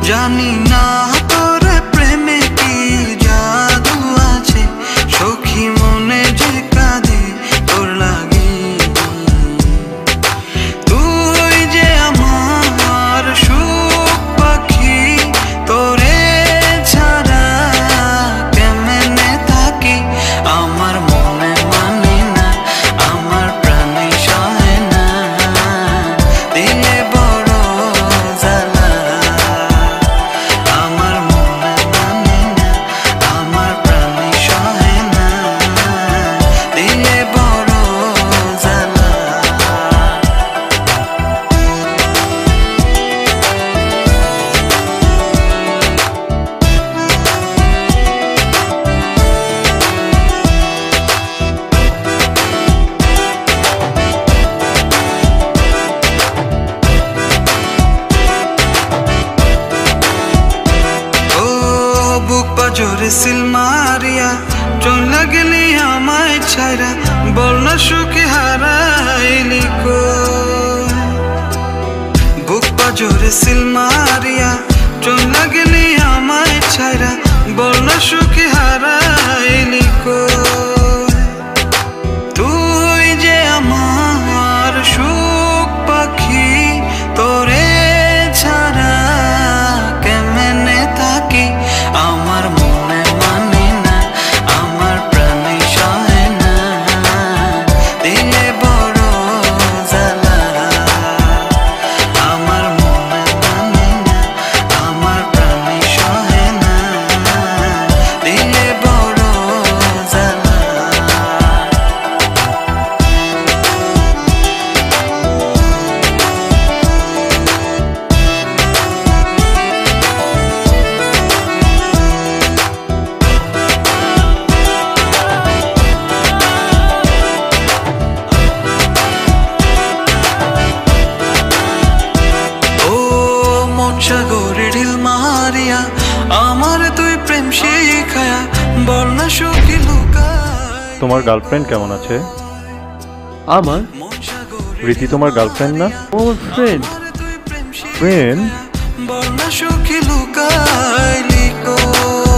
জানি না তোর প্রেমে কি জাদু আছে, সখী মনে যে কাঁদে তোর লাগে। তুই যে আমার সুখ পাখি, তোরে ছাড়া কেমনে থাকি। আমার মনে মানে না, আমার প্রাণে সহে না, দিলে বড় জ্বালা। আমার মনে মানে না, আমার প্রাণে সহে না, দিলে বড় জ্বালা। বুক পাজরে সিল মারিয়া চলে গেলি আমায় ছাইরা, বল না সুখে হারাইলি কই। বুক পাজরে সিল মারিয়া চলে গেলি আমায় ছাইরা, বল না সুখে হারাইলি কই। তুই যে আমার সুখ পাখি, তোরে ছাড়া কেমনে থাকি। আমার মনে মানে না, আমার প্রাণে সহে না, দিলে বড় জ্বালা। আমার মনে মানে না, আমার প্রাণে সহে না, দিলে বড় জ্বালা। সাগরে ঢিল মারিয়া আমার তুই প্রেম শিখায়া, বল না সুখী লুকায়। তোমার গার্লফ্রেন্ড কেমন আছে? আমার রীতি তোমার গার্লফ্রেন্ড না? ও ফ্রেন্ড। ফ্রেন্ড? বল না সুখী লুকাইলি কই।